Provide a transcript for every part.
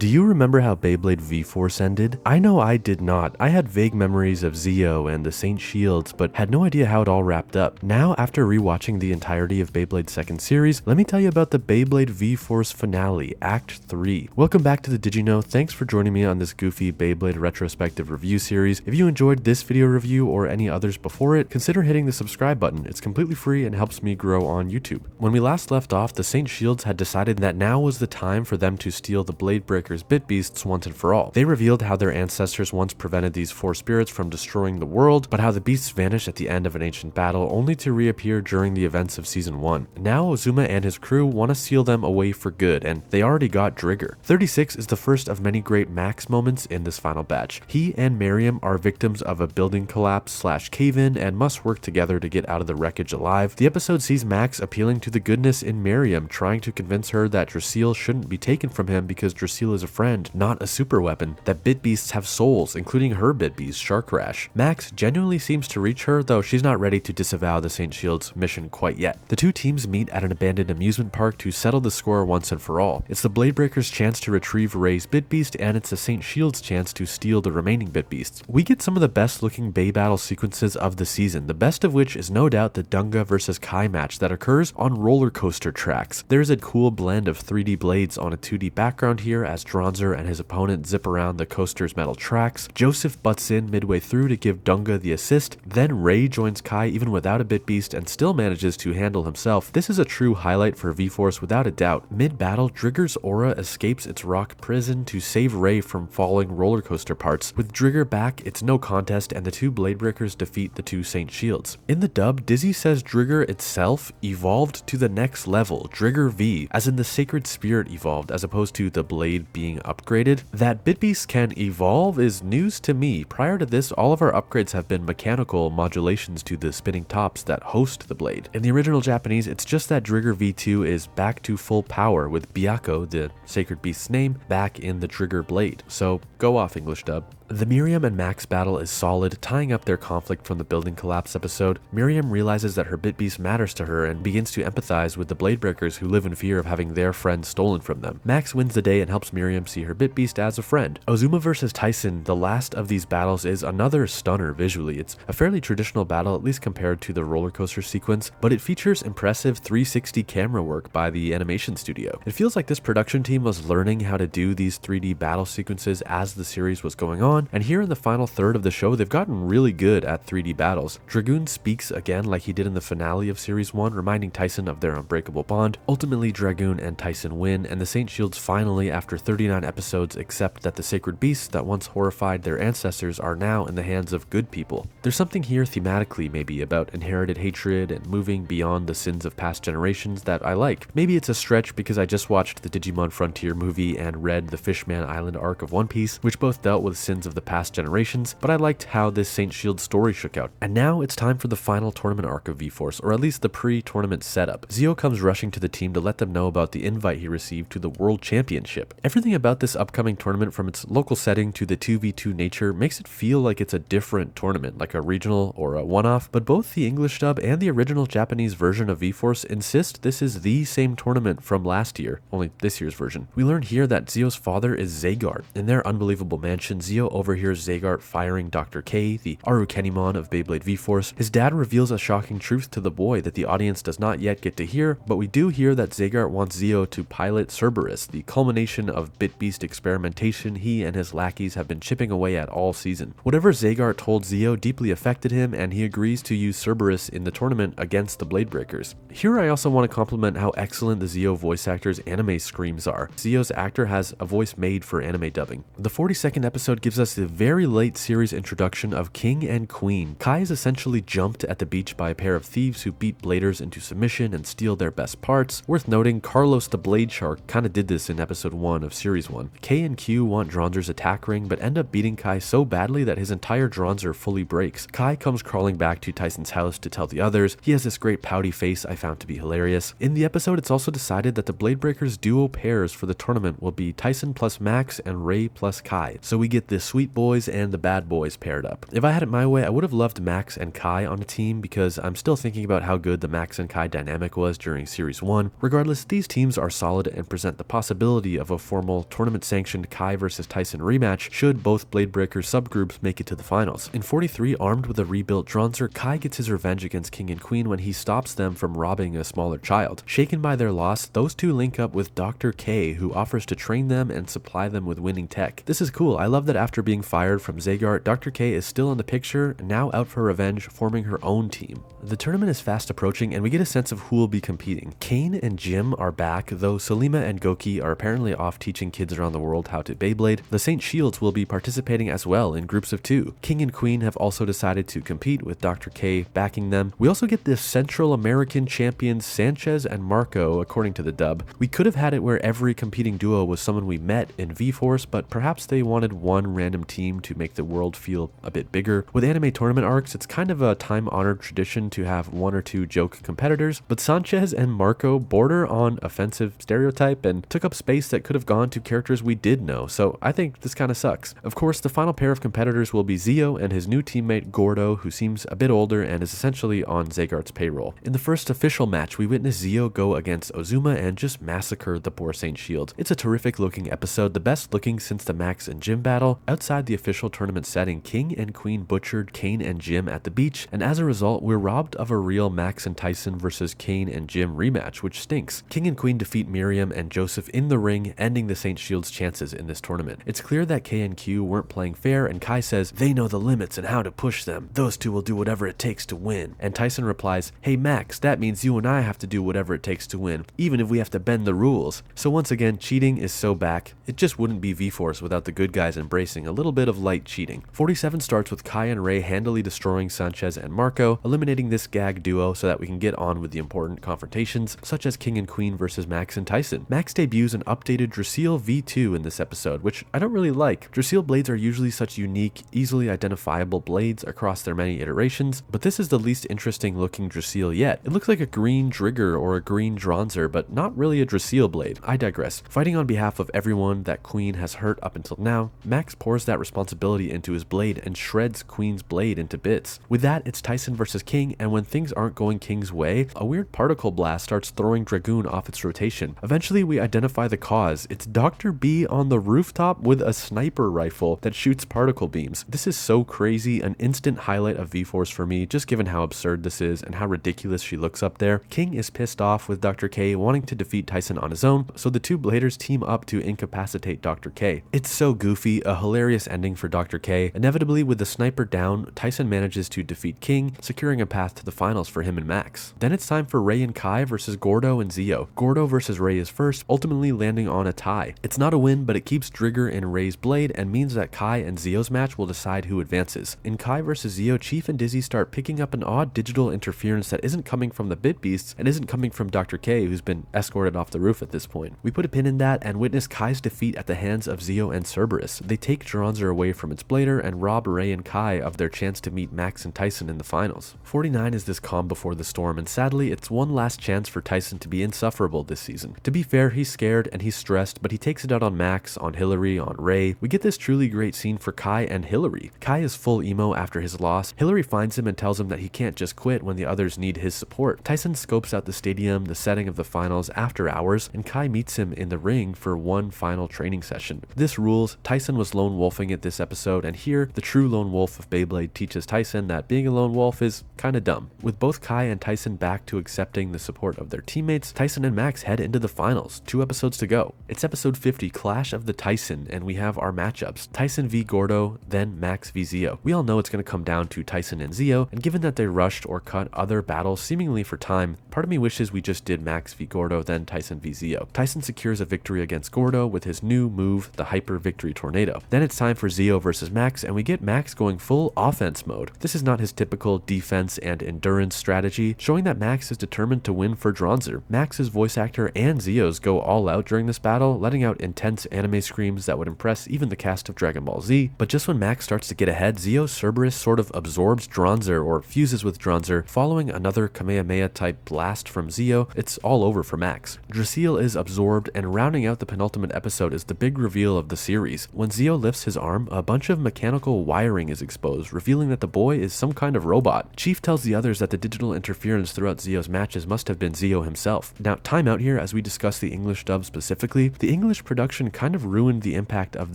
Do you remember how Beyblade V-Force ended? I know I did not. I had vague memories of Zeo and the Saint Shields, but had no idea how it all wrapped up. Now, after rewatching the entirety of Beyblade's second series, let me tell you about the Beyblade V-Force finale, Act 3. Welcome back to the Did You Know? Thanks for joining me on this goofy Beyblade retrospective review series. If you enjoyed this video review or any others before it, consider hitting the subscribe button. It's completely free and helps me grow on YouTube. When we last left off, the Saint Shields had decided that now was the time for them to steal the Blade Breakers' Bit Beasts once and for all. They revealed how their ancestors once prevented these four spirits from destroying the world, but how the beasts vanished at the end of an ancient battle only to reappear during the events of Season 1. Now Ozuma and his crew want to seal them away for good, and they already got Drigger. 36 is the first of many great Max moments in this final batch. He and Miriam are victims of a building collapse / cave-in and must work together to get out of the wreckage alive. The episode sees Max appealing to the goodness in Miriam, trying to convince her that Draciel shouldn't be taken from him because Draciel is a friend, not a super weapon, that Bit Beasts have souls, including her Bit Beast, Shark Rash. Max genuinely seems to reach her, though she's not ready to disavow the Saint Shield's mission quite yet. The two teams meet at an abandoned amusement park to settle the score once and for all. It's the Blade Breakers' chance to retrieve Ray's Bit Beast, and it's the Saint Shield's chance to steal the remaining Bit Beasts. We get some of the best looking Bay battle sequences of the season, the best of which is no doubt the Dunga vs Kai match that occurs on roller coaster tracks. There's a cool blend of 3D blades on a 2D background here as Dronzer and his opponent zip around the coaster's metal tracks. Joseph butts in midway through to give Dunga the assist, then Ray joins Kai even without a Bit Beast and still manages to handle himself. This is a true highlight for V-Force without a doubt. Mid-battle, Drigger's aura escapes its rock prison to save Ray from falling roller coaster parts. With Drigger back, it's no contest and the two Blade Breakers defeat the two Saint Shields. In the dub, Dizzy says Drigger itself evolved to the next level, Drigger V, as in the sacred spirit evolved as opposed to the blade being upgraded. That Bit Beasts can evolve is news to me. Prior to this, all of our upgrades have been mechanical modulations to the spinning tops that host the blade. In the original Japanese, it's just that Drigger V2 is back to full power with Byakko, the sacred beast's name, back in the Drigger blade. So go off, English dub. The Miriam and Max battle is solid, tying up their conflict from the building collapse episode. Miriam realizes that her Bit Beast matters to her and begins to empathize with the Blade Breakers who live in fear of having their friend stolen from them. Max wins the day and helps Miriam see her Bit Beast as a friend. Ozuma vs Tyson, the last of these battles, is another stunner visually. It's a fairly traditional battle, at least compared to the roller coaster sequence, but it features impressive 360 camera work by the animation studio. It feels like this production team was learning how to do these 3D battle sequences as the series was going on, and here in the final third of the show, they've gotten really good at 3D battles. Dragoon speaks again like he did in the finale of Series 1, reminding Tyson of their unbreakable bond. Ultimately, Dragoon and Tyson win, and the Saint Shields finally, after 39 episodes, accept that the sacred beasts that once horrified their ancestors are now in the hands of good people. There's something here thematically, maybe, about inherited hatred and moving beyond the sins of past generations that I like. Maybe it's a stretch because I just watched the Digimon Frontier movie and read the Fishman Island arc of One Piece, which both dealt with sins of the past generations, but I liked how this Saint Shield story shook out. And now it's time for the final tournament arc of V-Force, or at least the pre-tournament setup. Zeo comes rushing to the team to let them know about the invite he received to the World Championship. Everything about this upcoming tournament, from its local setting to the 2v2 nature, makes it feel like it's a different tournament, like a regional or a one-off, but both the English dub and the original Japanese version of V-Force insist this is the same tournament from last year, only this year's version. We learn here that Zeo's father is Zagart. In their unbelievable mansion, Zeo overhears Zagart firing Dr. K, the Arukenimon of Beyblade V-Force. His dad reveals a shocking truth to the boy that the audience does not yet get to hear, but we do hear that Zagart wants Zeo to pilot Cerberus, the culmination of Bit Beast experimentation he and his lackeys have been chipping away at all season. Whatever Zagart told Zeo deeply affected him, and he agrees to use Cerberus in the tournament against the Blade Breakers. Here I also want to compliment how excellent the Zeo voice actor's anime screams are. Zeo's actor has a voice made for anime dubbing. The 42nd episode gives us the very late series introduction of King and Queen. Kai is essentially jumped at the beach by a pair of thieves who beat bladers into submission and steal their best parts. Worth noting, Carlos the Blade Shark kinda did this in episode 1 of series 1. K and Q want Dronzer's attack ring, but end up beating Kai so badly that his entire Dronzer fully breaks. Kai comes crawling back to Tyson's house to tell the others. He has this great pouty face I found to be hilarious. In the episode, it's also decided that the Blade Breakers duo pairs for the tournament will be Tyson plus Max and Ray plus Kai. So we get the sweet boys and the bad boys paired up. If I had it my way, I would have loved Max and Kai on a team because I'm still thinking about how good the Max and Kai dynamic was during Series 1. Regardless, these teams are solid and present the possibility of a formal normal, tournament-sanctioned Kai vs Tyson rematch should both Blade Breaker subgroups make it to the finals. In 43, armed with a rebuilt Dronzer, Kai gets his revenge against King and Queen when he stops them from robbing a smaller child. Shaken by their loss, those two link up with Dr. K, who offers to train them and supply them with winning tech. This is cool. I love that after being fired from Zagar, Dr. K is still in the picture, now out for revenge, forming her own team. The tournament is fast approaching and we get a sense of who will be competing. Kane and Jim are back, though Selima and Goki are apparently off teaching kids around the world how to Beyblade. The Saint Shields will be participating as well in groups of 2. King and Queen have also decided to compete with Dr. K backing them. We also get the Central American champions Sanchez and Marco according to the dub. We could have had it where every competing duo was someone we met in V-Force, but perhaps they wanted one random team to make the world feel a bit bigger. With anime tournament arcs, it's kind of a time-honored tradition to have 1 or 2 joke competitors, but Sanchez and Marco border on offensive stereotype and took up space that could have gone to characters we did know, so I think this kind of sucks. Of course, the final pair of competitors will be Zio and his new teammate Gordo, who seems a bit older and is essentially on Zagart's payroll. In the first official match, we witness Zio go against Ozuma and just massacre the poor Saint Shield. It's a terrific looking episode, the best looking since the Max and Jim battle. Outside the official tournament setting, King and Queen butchered Kane and Jim at the beach, and as a result, we're robbed of a real Max and Tyson versus Kane and Jim rematch, which stinks. King and Queen defeat Miriam and Joseph in the ring, ending the Saint Shield's chances in this tournament. It's clear that K and Q weren't playing fair, and Kai says, "They know the limits and how to push them. Those two will do whatever it takes to win." And Tyson replies, "Hey Max, that means you and I have to do whatever it takes to win, even if we have to bend the rules." So once again, cheating is so back. It just wouldn't be V-Force without the good guys embracing a little bit of light cheating. 47 starts with Kai and Ray handily destroying Sanchez and Marco, eliminating this gag duo so that we can get on with the important confrontations, such as King and Queen versus Max and Tyson. Max debuts an updated Draciel V2 in this episode, which I don't really like. Draciel blades are usually such unique, easily identifiable blades across their many iterations, but this is the least interesting looking Draciel yet. It looks like a green Drigger or a green Dronzer, but not really a Draciel blade. I digress. Fighting on behalf of everyone that Queen has hurt up until now, Max pours that responsibility into his blade and shreds Queen's blade into bits. With that, it's Tyson versus King, and when things aren't going King's way, a weird particle blast starts throwing Dragoon off its rotation. Eventually, we identify the cause. It's Dr. B on the rooftop with a sniper rifle that shoots particle beams. This is so crazy, an instant highlight of V-Force for me, just given how absurd this is and how ridiculous she looks up there. King is pissed off with Dr. K wanting to defeat Tyson on his own, so the two bladers team up to incapacitate Dr. K. It's so goofy, a hilarious ending for Dr. K. Inevitably, with the sniper down, Tyson manages to defeat King, securing a path to the finals for him and Max. Then it's time for Ray and Kai versus Gordo and Zio. Gordo versus Ray is first, ultimately landing on a tie. It's not a win, but it keeps Drigger in Ray's blade and means that Kai and Zio's match will decide who advances. In Kai versus Zio, Chief and Dizzy start picking up an odd digital interference that isn't coming from the Bit Beasts and isn't coming from Dr. K, who's been escorted off the roof at this point. We put a pin in that and witness Kai's defeat at the hands of Zio and Cerberus. They take Dronzer away from its blader and rob Ray and Kai of their chance to meet Max and Tyson in the finals. 49 is this calm before the storm, and sadly, it's one last chance for Tyson to be insufferable this season. To be fair, he's scared and he's stressed, but he takes it out on Max, on Hillary, on Ray. We get this truly great scene for Kai and Hillary. Kai is full emo after his loss. Hillary finds him and tells him that he can't just quit when the others need his support. Tyson scopes out the stadium, the setting of the finals after hours, and Kai meets him in the ring for one final training session. This rules. Tyson was lone wolfing it this episode, and here, the true lone wolf of Beyblade teaches Tyson that being a lone wolf is kinda dumb. With both Kai and Tyson back to accepting the support of their teammates, Tyson and Max head into the finals. 2 episodes to go. It's episode 50, Clash of the Tyson, and we have our matchups. Tyson v Gordo, then Max v Zio. We all know it's going to come down to Tyson and Zio, and given that they rushed or cut other battles seemingly for time, part of me wishes we just did Max v Gordo, then Tyson v Zio. Tyson secures a victory against Gordo with his new move, the Hyper Victory Tornado. Then it's time for Zio versus Max, and we get Max going full offense mode. This is not his typical defense and endurance strategy, showing that Max is determined to win for Dronzer. Max's voice actor and Zio's go all out during this battle, letting out intense anime screams that would impress even the cast of Dragon Ball Z. But just when Max starts to get ahead, Zio Cerberus sort of absorbs Dronzer or fuses with Dronzer, following another Kamehameha type blast from Zio. It's all over for Max. Draciel is absorbed, and rounding out the penultimate episode is the big reveal of the series. When Zio lifts his arm, a bunch of mechanical wiring is exposed, revealing that the boy is some kind of robot. Chief tells the others that the digital interference throughout Zio's matches must have been Zio himself. Now, time out here as we discuss the English dub specifically. The English production kind of ruined the impact of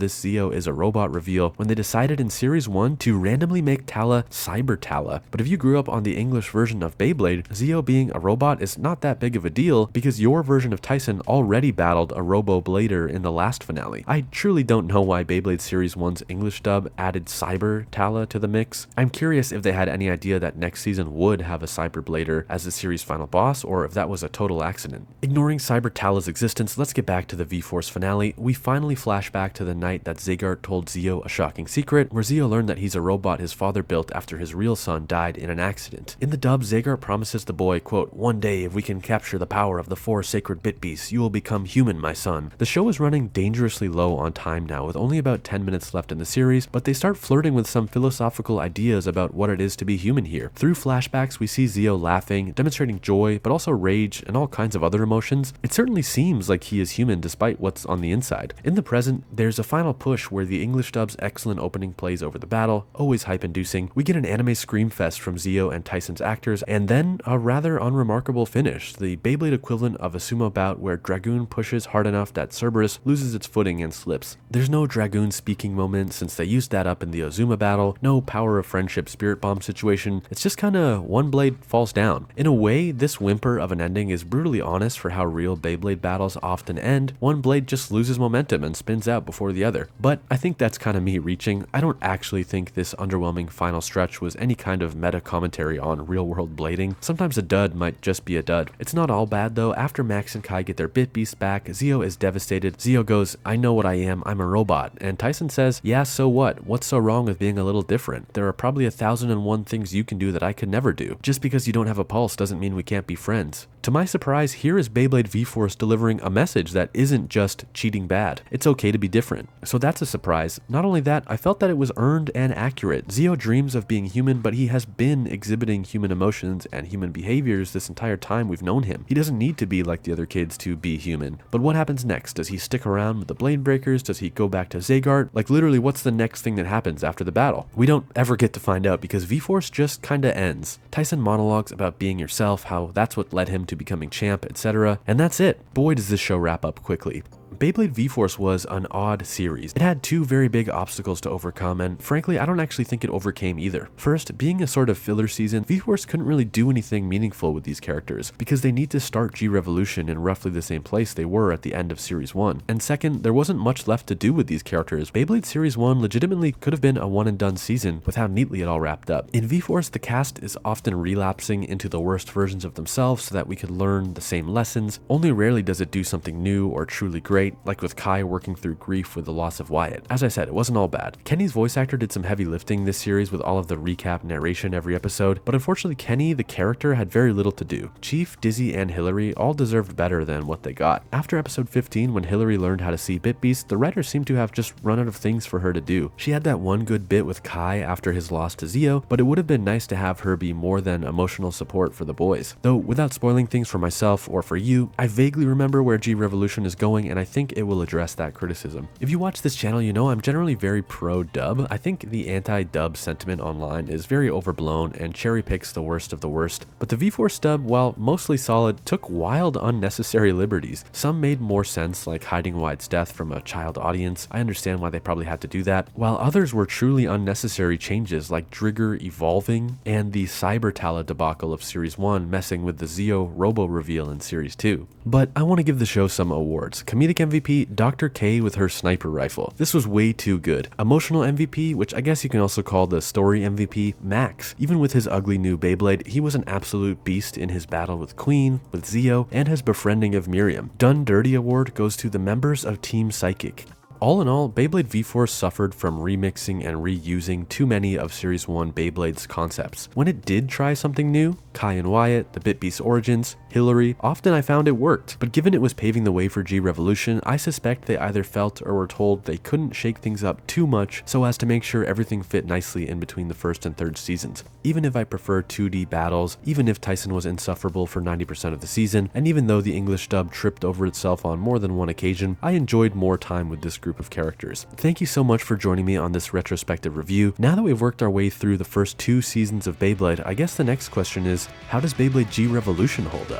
this Zio is a robot reveal when they decided in Series 1 to randomly make Tala Cyber Tala. But if you grew up on the English version of Beyblade, Zio being a robot is not that big of a deal because your version of Tyson already battled a Robo-Blader in the last finale. I truly don't know why Beyblade Series 1's English dub added Cyber Tala to the mix. I'm curious if they had any idea that next season would have a Cyber Blader as the series' final boss, or if that was a total accident. Ignoring Cyber Tala's existence, let's get back to the V-Force finale. We finally flash back to the night that Zygarde told Zio a shocking secret, where Zio learned that he's a robot his father built after his real son died in an accident. In the dub, Zygarde promises the boy, quote, "One day, if we can capture the power of the 4 sacred bit beasts, you will become human, my son." The show is running dangerously low on time now, with only about 10 minutes left in the series, but they start flirting with some philosophical ideas about what it is to be human here. Through flashbacks, we see Zio laughing, demonstrating joy, but also rage and all kinds of other emotions. It certainly seems like he is human despite what's on the inside. In the present, there's a final push where the English dub's excellent opening plays over the battle, always hype-inducing. We get an anime screamfest from Zio and Tyson's actors, and then a rather unremarkable finish, the Beyblade equivalent of a sumo bout where Dragoon pushes hard enough that Cerberus loses its footing and slips. There's no Dragoon speaking moment since they used that up in the Ozuma battle, no power of friendship spirit bomb situation. It's just kinda one blade falls down. In a way, this whimper of an ending is brutally honest for how real Beyblade battles often end. One blade just loses momentum and spins out before the other. But I think that's kinda me reaching. I don't actually think this underwhelming final stretch was any kind of meta commentary on real world blading. Sometimes a dud might just be a dud. It's not all bad though. After Max and Kai get their bit beast back, Zio is devastated. Zio goes, "I know what I am, I'm a robot." And Tyson says, "Yeah, so what? What's so wrong with being a little different? There are probably 1,001 things you can do that I could never do. Just because you don't have a pulse doesn't mean we can't be friends." To my surprise, here is Beyblade V-Force delivering a message that isn't just cheating bad. It's okay to be different. So that's a surprise. Not only that, I felt that it was earned and accurate. Zio dreams of being human, but he has been exhibiting human emotions and human behaviors this entire time we've known him. He doesn't need to be like the other kids to be human. But what happens next? Does he stick around with the Blade Breakers? Does he go back to Zygarde? Like literally, what's the next thing that happens after the battle? We don't ever get to find out because V-Force just kinda ends. Tyson monologues about being yourself, how that's what led him to becoming champ, etc. And that's it. Boy, does this show wrap up quickly. Beyblade V-Force was an odd series. It had 2 very big obstacles to overcome, and frankly, I don't actually think it overcame either. First, being a sort of filler season, V-Force couldn't really do anything meaningful with these characters, because they need to start G-Revolution in roughly the same place they were at the end of Series 1. And second, there wasn't much left to do with these characters. Beyblade Series 1 legitimately could have been a one-and-done season with how neatly it all wrapped up. In V-Force, the cast is often relapsing into the worst versions of themselves so that we could learn the same lessons. Only rarely does it do something new or truly great, like with Kai working through grief with the loss of Wyatt. As I said, it wasn't all bad. Kenny's voice actor did some heavy lifting this series with all of the recap narration every episode, but unfortunately Kenny, the character, had very little to do. Chief, Dizzy, and Hillary all deserved better than what they got. After episode 15, when Hillary learned how to see Bit Beast, the writers seemed to have just run out of things for her to do. She had that one good bit with Kai after his loss to Zio, but it would have been nice to have her be more than emotional support for the boys. Though, without spoiling things for myself or for you, I vaguely remember where G-Revolution is going, and I think it will address that criticism. If you watch this channel, you know I'm generally very pro-dub. I think the anti-dub sentiment online is very overblown and cherry picks the worst of the worst. But the V-Force dub, while mostly solid, took wild unnecessary liberties. Some made more sense, like hiding Wyatt's death from a child audience. I understand why they probably had to do that. While others were truly unnecessary changes, like Drigger evolving and the Cyber Tala debacle of Series 1 messing with the Zio Robo reveal in Series 2. But I want to give the show some awards. Comedic MVP, Dr. K with her sniper rifle. This was way too good. Emotional MVP, which I guess you can also call the story MVP, Max. Even with his ugly new Beyblade, he was an absolute beast in his battle with Queen, with Zio, and his befriending of Miriam. Done Dirty award goes to the members of Team Psychic. All in all, Beyblade V-Force suffered from remixing and reusing too many of Series 1 Beyblade's concepts. When it did try something new, Kai and Wyatt, the Bit Beast origins, Hillary, often I found it worked, but given it was paving the way for G-Revolution, I suspect they either felt or were told they couldn't shake things up too much so as to make sure everything fit nicely in between the first and third seasons. Even if I prefer 2D battles, even if Tyson was insufferable for 90% of the season, and even though the English dub tripped over itself on more than one occasion, I enjoyed more time with this group of characters. Thank you so much for joining me on this retrospective review. Now that we've worked our way through the first 2 seasons of Beyblade, I guess the next question is, how does Beyblade G-Revolution hold up?